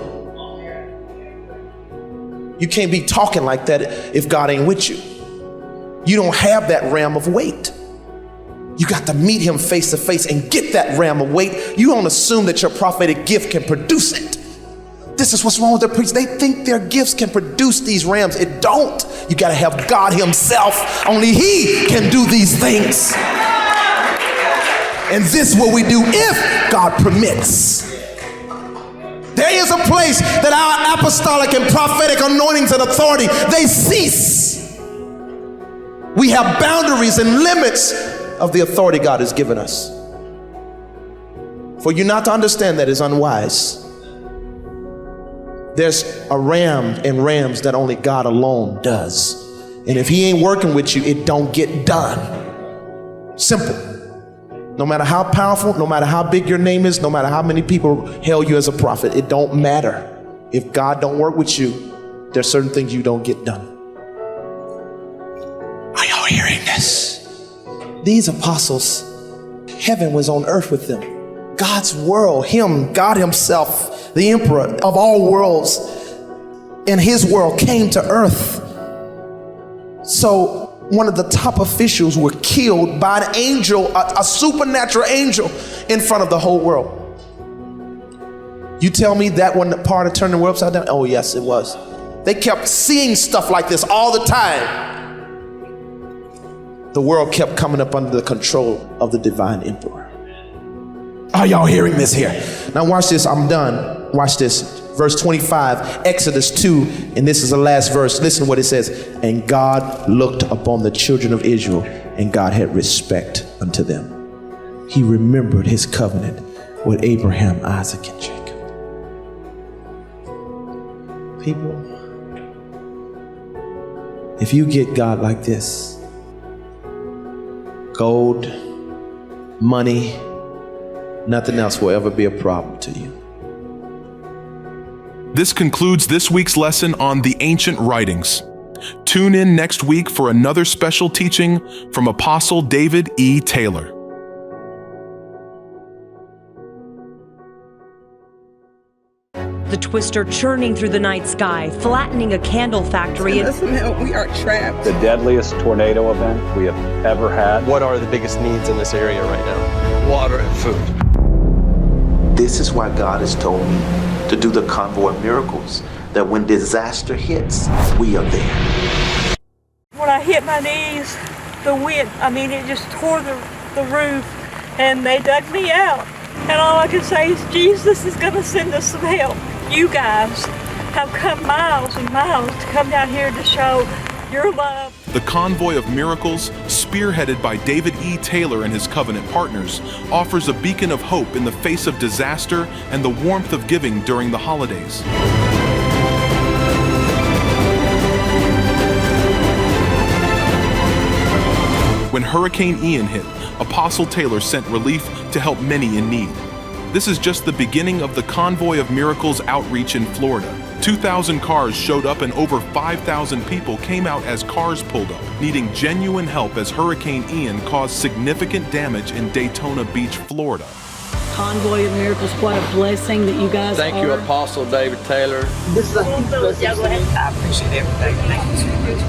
You can't be talking like that if God ain't with you. You don't have that realm of weight. You got to meet him face to face and get that realm of weight. You don't assume that your prophetic gift can produce it. This is what's wrong with their preachers. They think their gifts can produce these realms. It don't. You got to have God himself. Only he can do these things. And this is what we do if God permits. There is a place that our apostolic and prophetic anointings and authority, they cease. We have boundaries and limits of the authority God has given us. For you not to understand that is unwise. There's a ram and rams that only God alone does. And if he ain't working with you, it don't get done. Simple. No matter how powerful, no matter how big your name is, no matter how many people hail you as a prophet, it don't matter. If God don't work with you, there's certain things you don't get done. Are y'all hearing this? These apostles, heaven was on earth with them. God's world, him, God himself, the emperor of all worlds, in his world came to earth. So one of the top officials were killed by an angel, a supernatural angel, in front of the whole world. You tell me that wasn't part of turning the world upside down? Oh yes, it was. They kept seeing stuff like this all the time. The world kept coming up under the control of the divine emperor. Are y'all hearing this here? Now watch this, I'm done. Watch this. Verse 25, Exodus 2, and this is the last verse. Listen to what it says. And God looked upon the children of Israel, and God had respect unto them. He remembered his covenant with Abraham, Isaac, and Jacob. People, if you get God like this, gold, money, nothing else will ever be a problem to you. This concludes this week's lesson on the ancient writings. Tune in next week for another special teaching from Apostle David E. Taylor. The twister churning through the night sky, flattening a candle factory. Send us some help. We are trapped. The deadliest tornado event we have ever had. What are the biggest needs in this area right now? Water and food. This is why God has told me to do the Convoy of Miracles, that when disaster hits, we are there. When I hit my knees, the wind, it just tore the roof, and they dug me out. And all I can say is, Jesus is going to send us some help. You guys have come miles and miles to come down here to show your love. The Convoy of Miracles, spearheaded by David E. Taylor and his covenant partners, offers a beacon of hope in the face of disaster and the warmth of giving during the holidays. When Hurricane Ian hit, Apostle Taylor sent relief to help many in need. This is just the beginning of the Convoy of Miracles outreach in Florida. 2,000 cars showed up and over 5,000 people came out as cars pulled up, needing genuine help as Hurricane Ian caused significant damage in Daytona Beach, Florida. Convoy of Miracles, what a blessing that you guys Thank you, Apostle David Taylor. This is a huge blessing. I appreciate everything. Thank you so much.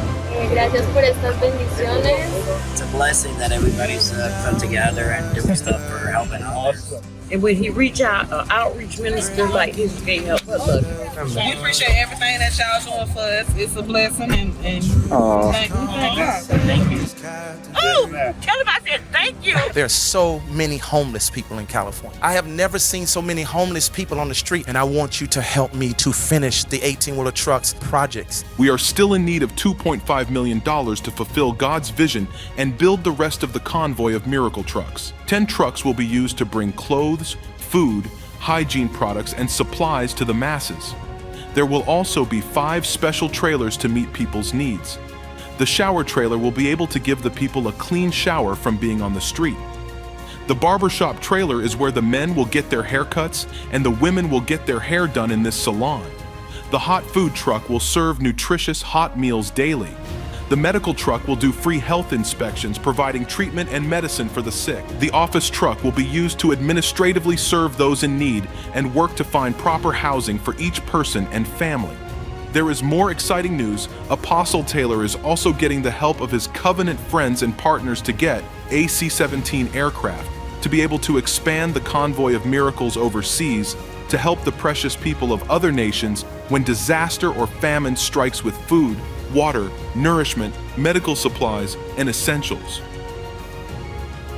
Gracias por estas bendiciones. It's a blessing that everybody's come together and doing stuff for helping others. And when he reach out, outreach minister like this can't help but look. We appreciate everything that y'all doing for us. It's a blessing, and thank God. Thank you. Oh, tell him I said thank you. There are so many homeless people in California. I have never seen so many homeless people on the street, and I want you to help me to finish the 18-wheeler trucks projects. We are still in need of $2.5 million to fulfill God's vision and build the rest of the Convoy of Miracle trucks. 10 trucks will be used to bring clothes, food, hygiene products, and supplies to the masses. There will also be 5 special trailers to meet people's needs. The shower trailer will be able to give the people a clean shower from being on the street. The barbershop trailer is where the men will get their haircuts and the women will get their hair done in this salon. The hot food truck will serve nutritious hot meals daily. The medical truck will do free health inspections, providing treatment and medicine for the sick. The office truck will be used to administratively serve those in need and work to find proper housing for each person and family. There is more exciting news. Apostle Taylor is also getting the help of his covenant friends and partners to get AC-17 aircraft to be able to expand the Convoy of Miracles overseas to help the precious people of other nations when disaster or famine strikes with food, water, nourishment, medical supplies, and essentials.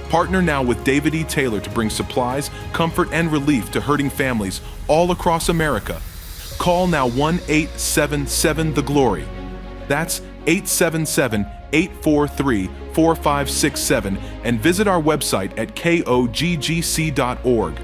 Partner now with David E. Taylor to bring supplies, comfort, and relief to hurting families all across America. Call now 1-877-THE-GLORY. That's 877-843-4567 and visit our website at koggc.org.